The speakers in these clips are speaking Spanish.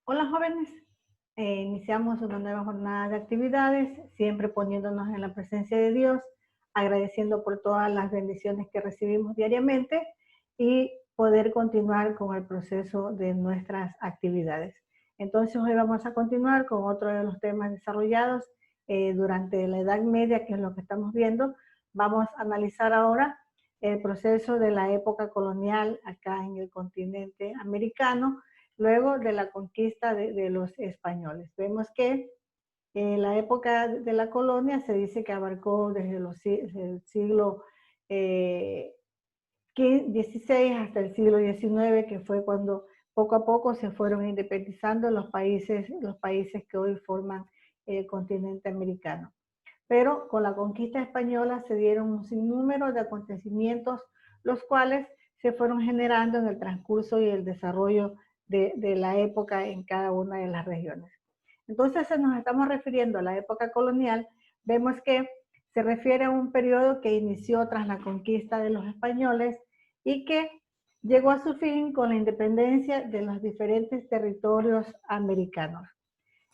Hola jóvenes, iniciamos una nueva jornada de actividades, siempre poniéndonos en la presencia de Dios, agradeciendo por todas las bendiciones que recibimos diariamente y poder continuar con el proceso de nuestras actividades. Entonces hoy vamos a continuar con otro de los temas desarrollados durante la Edad Media, que es lo que estamos viendo. Vamos a analizar ahora el proceso de la época colonial acá en el continente americano, luego de la conquista de los españoles. Vemos que la época de la colonia se dice que abarcó desde el siglo XVI hasta el siglo XIX, que fue cuando poco a poco se fueron independizando los países que hoy forman el continente americano. Pero con la conquista española se dieron un sinnúmero de acontecimientos, los cuales se fueron generando en el transcurso y el desarrollo de la época en cada una de las regiones. Entonces, si nos estamos refiriendo a la época colonial, vemos que se refiere a un periodo que inició tras la conquista de los españoles y que llegó a su fin con la independencia de los diferentes territorios americanos.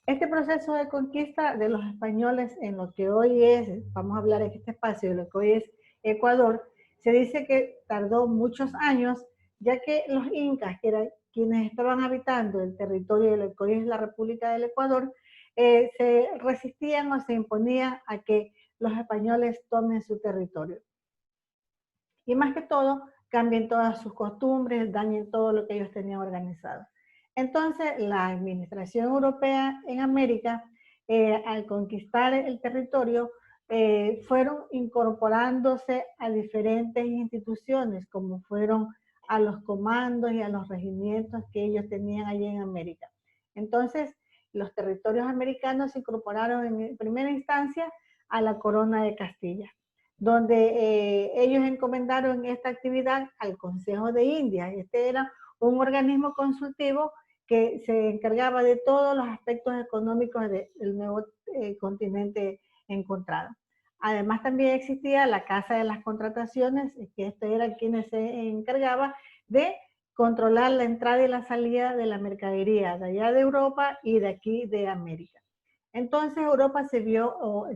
Este proceso de conquista de los españoles en lo que hoy es, vamos a hablar en este espacio de lo que hoy es Ecuador, se dice que tardó muchos años, ya que los incas, que eran quienes estaban habitando el territorio de lo que hoy es la República del Ecuador, se resistían o se imponían a que los españoles tomen su territorio. Y más que todo, cambien todas sus costumbres, dañen todo lo que ellos tenían organizado. Entonces, la administración europea en América, al conquistar el territorio, fueron incorporándose a diferentes instituciones, como fueron a los comandos y a los regimientos que ellos tenían allí en América. Entonces, los territorios americanos se incorporaron en primera instancia a la corona de Castilla, donde ellos encomendaron esta actividad al Consejo de Indias. Este era un organismo consultivo que se encargaba de todos los aspectos económicos del nuevo continente encontrado. Además, también existía la Casa de las Contrataciones, que este era quien se encargaba de controlar la entrada y la salida de la mercadería de allá de Europa y de aquí de América. Entonces Europa se vio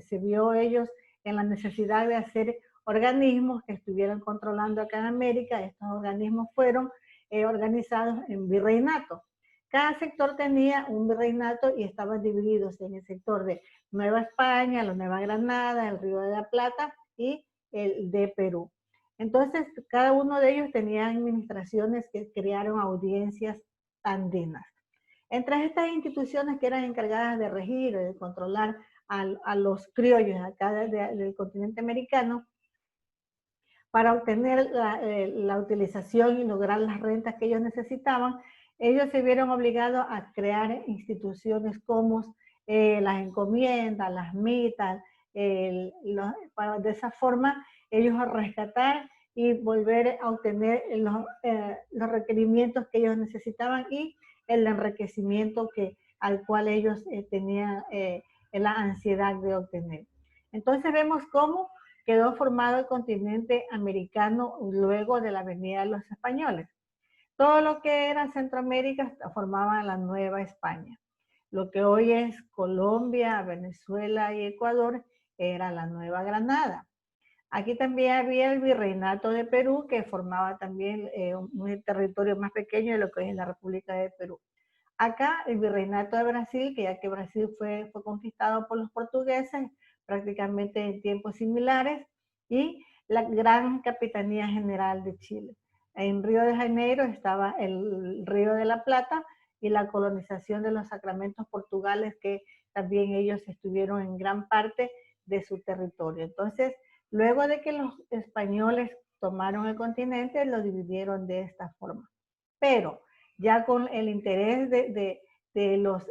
ellos en la necesidad de hacer organismos que estuvieran controlando acá en América. Estos organismos fueron organizados en virreinato. Cada sector tenía un virreinato y estaban divididos en el sector de Nueva España, la Nueva Granada, el Río de la Plata y el de Perú. Entonces, cada uno de ellos tenía administraciones que crearon audiencias andinas. Entre estas instituciones que eran encargadas de regir o de controlar a los criollos acá del continente americano, para obtener la utilización y lograr las rentas que ellos necesitaban, ellos se vieron obligados a crear instituciones como las encomiendas, las mitas, para de esa forma ellos rescatar y volver a obtener los requerimientos que ellos necesitaban y el enriquecimiento al cual ellos tenían la ansiedad de obtener. Entonces vemos cómo quedó formado el continente americano luego de la venida de los españoles. Todo lo que era Centroamérica formaba la Nueva España. Lo que hoy es Colombia, Venezuela y Ecuador era la Nueva Granada. Aquí también había el virreinato de Perú, que formaba también un territorio más pequeño de lo que es la República de Perú. Acá el virreinato de Brasil, que ya que Brasil fue conquistado por los portugueses prácticamente en tiempos similares, y la Gran Capitanía General de Chile. En Río de Janeiro estaba el Río de la Plata y la colonización de los Sacramentos portugueses, que también ellos estuvieron en gran parte de su territorio. Entonces, luego de que los españoles tomaron el continente, lo dividieron de esta forma. Pero ya con el interés de los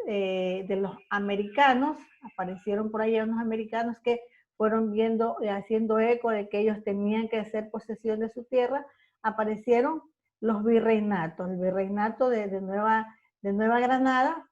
americanos, aparecieron por ahí unos americanos que fueron viendo, haciendo eco de que ellos tenían que hacer posesión de su tierra, aparecieron los virreinatos. El virreinato de Nueva Granada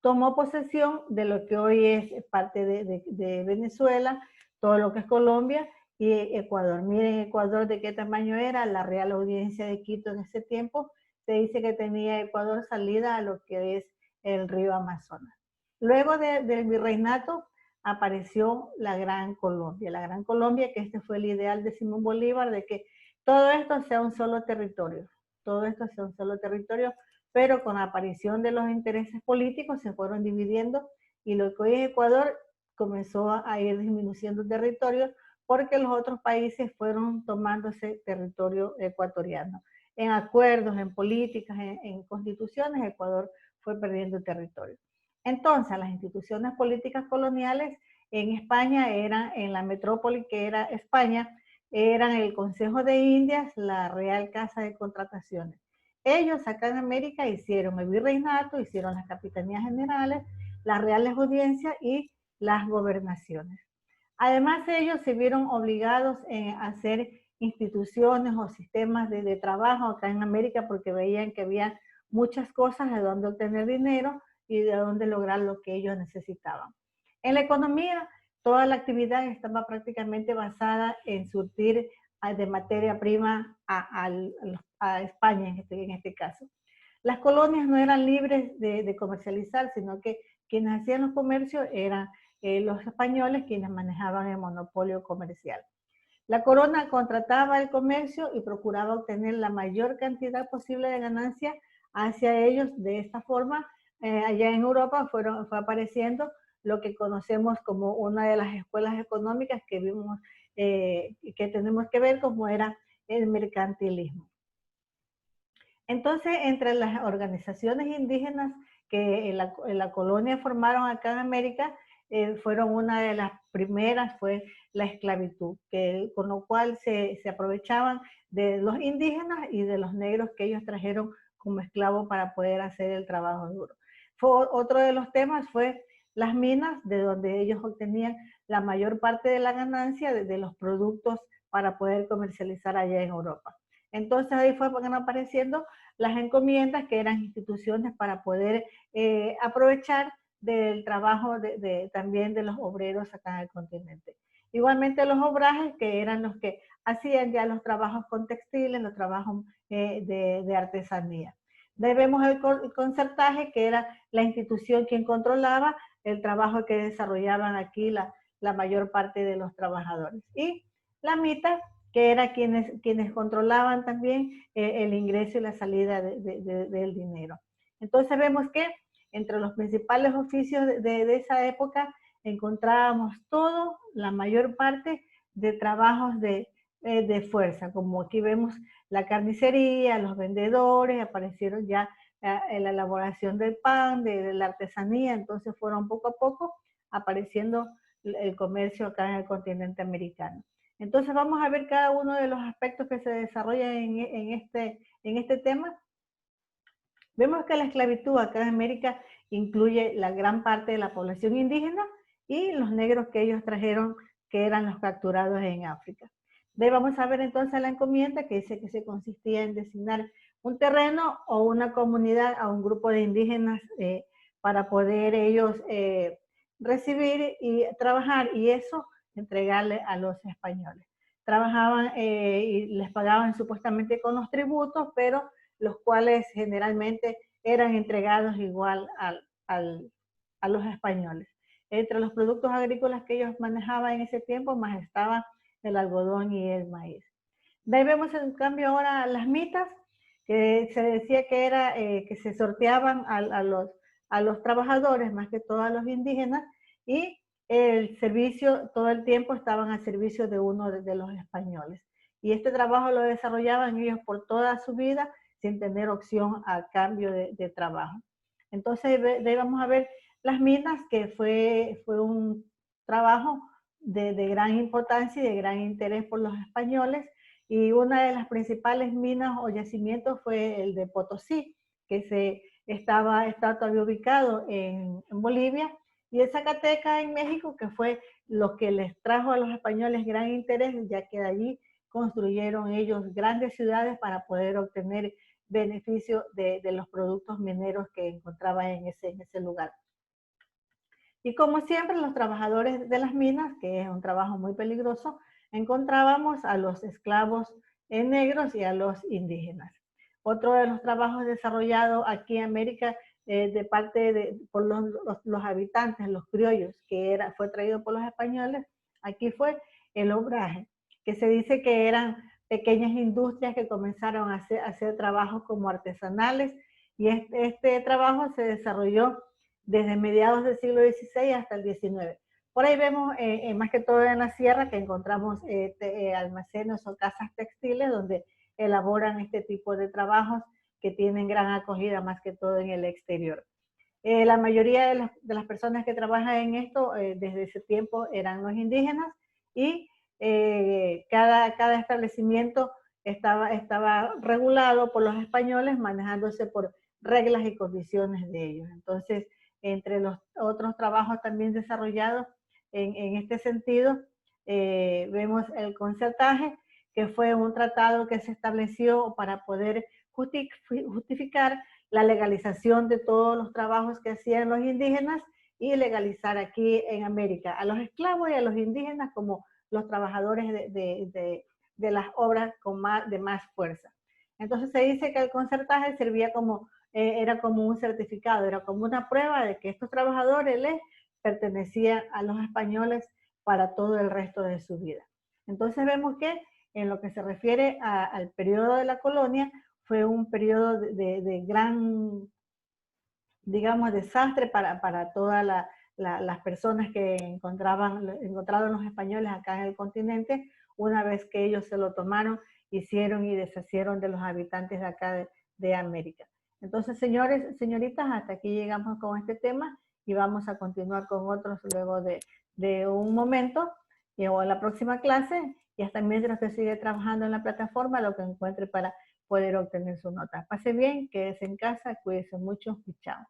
tomó posesión de lo que hoy es parte de Venezuela, todo lo que es Colombia y Ecuador. Miren Ecuador de qué tamaño era. La Real Audiencia de Quito en ese tiempo se dice que tenía Ecuador salida a lo que es el río Amazonas. Luego del virreinato apareció la Gran Colombia, que este fue el ideal de Simón Bolívar, de que todo esto sea un solo territorio, todo esto sea un solo territorio, pero con la aparición de los intereses políticos se fueron dividiendo y lo que hoy es Ecuador comenzó a ir disminuyendo territorio porque los otros países fueron tomando ese territorio ecuatoriano. En acuerdos, en políticas, en constituciones, Ecuador fue perdiendo territorio. Entonces, las instituciones políticas coloniales en España eran, en la metrópoli que era España, eran el Consejo de Indias, la Real Casa de Contrataciones. Ellos acá en América hicieron el virreinato, hicieron las capitanías generales, las reales audiencias y las gobernaciones. Además, ellos se vieron obligados a hacer instituciones o sistemas de trabajo acá en América porque veían que había muchas cosas de dónde obtener dinero y de dónde lograr lo que ellos necesitaban. En la economía, toda la actividad estaba prácticamente basada en surtir de materia prima a España en este caso. Las colonias no eran libres de comercializar, sino que quienes hacían los comercios eran los españoles quienes manejaban el monopolio comercial. La corona contrataba el comercio y procuraba obtener la mayor cantidad posible de ganancias hacia ellos. De esta forma, allá en Europa fue apareciendo lo que conocemos como una de las escuelas económicas que vimos, que tenemos que ver como era el mercantilismo. Entonces, entre las organizaciones indígenas que en la colonia formaron acá en América, fueron una de las primeras, fue la esclavitud, con lo cual se aprovechaban de los indígenas y de los negros que ellos trajeron como esclavos para poder hacer el trabajo duro. Otro de los temas fue las minas, de donde ellos obtenían la mayor parte de la ganancia de los productos para poder comercializar allá en Europa. Entonces ahí fueron apareciendo las encomiendas, que eran instituciones para poder aprovechar del trabajo también de los obreros acá en el continente. Igualmente los obrajes, que eran los que hacían ya los trabajos con textiles, los trabajos de artesanía. Debemos el concertaje, que era la institución quien controlaba el trabajo que desarrollaban aquí la mayor parte de los trabajadores. Y la mitad, que era quienes controlaban también el ingreso y la salida del dinero. Entonces vemos que entre los principales oficios de esa época encontrábamos la mayor parte de trabajos de fuerza, como aquí vemos la carnicería, los vendedores, aparecieron ya en la elaboración del pan, de la artesanía, entonces fueron poco a poco apareciendo el comercio acá en el continente americano. Entonces vamos a ver cada uno de los aspectos que se desarrollan en este tema. Vemos que la esclavitud acá en América incluye la gran parte de la población indígena y los negros que ellos trajeron, que eran los capturados en África. De ahí vamos a ver entonces la encomienda, que dice que se consistía en designar un terreno o una comunidad a un grupo de indígenas para poder ellos recibir y trabajar, y eso entregarle a los españoles. Trabajaban y les pagaban supuestamente con los tributos, pero los cuales generalmente eran entregados igual a los españoles. Entre los productos agrícolas que ellos manejaban en ese tiempo, más estaba el algodón y el maíz. De ahí vemos en cambio ahora las mitas, que se decía que era que se sorteaban a los trabajadores, más que todo a los indígenas, y el servicio, todo el tiempo estaban al servicio de uno de los españoles. Y este trabajo lo desarrollaban ellos por toda su vida, sin tener opción a cambio de trabajo. Entonces, de ahí vamos a ver las minas, que fue un trabajo de gran importancia y de gran interés por los españoles, y una de las principales minas o yacimientos fue el de Potosí, que estaba todavía ubicado en Bolivia, y el Zacatecas en México, que fue lo que les trajo a los españoles gran interés, ya que de allí construyeron ellos grandes ciudades para poder obtener beneficio de los productos mineros que encontraban en ese lugar. Y como siempre, los trabajadores de las minas, que es un trabajo muy peligroso, encontrábamos a los esclavos negros y a los indígenas. Otro de los trabajos desarrollados aquí en América de parte por los habitantes, los criollos, fue traído por los españoles, aquí fue el obraje, que se dice que eran pequeñas industrias que comenzaron a hacer trabajos como artesanales, y este trabajo se desarrolló desde mediados del siglo XVI hasta el XIX. Por ahí vemos, más que todo en la sierra, que encontramos almacenes o casas textiles donde elaboran este tipo de trabajos que tienen gran acogida más que todo en el exterior. La mayoría de las personas que trabajan en esto desde ese tiempo eran los indígenas, y cada establecimiento estaba regulado por los españoles, manejándose por reglas y condiciones de ellos. Entonces, entre los otros trabajos también desarrollados en este sentido, vemos el concertaje, que fue un tratado que se estableció para poder justificar la legalización de todos los trabajos que hacían los indígenas y legalizar aquí en América a los esclavos y a los indígenas como los trabajadores de las obras de más fuerza. Entonces se dice que el concertaje servía era como un certificado, era como una prueba de que estos trabajadores les pertenecían a los españoles para todo el resto de su vida. Entonces vemos que en lo que se refiere al periodo de la colonia, fue un periodo de gran, digamos, desastre para todas las personas que encontraron los españoles acá en el continente, una vez que ellos se lo tomaron, hicieron y deshicieron de los habitantes de acá de América. Entonces, señores, señoritas, hasta aquí llegamos con este tema y vamos a continuar con otros luego de un momento o en la próxima clase, y hasta mientras que sigue trabajando en la plataforma, lo que encuentre para poder obtener su nota. Pase bien, quédese en casa, cuídese mucho y chao.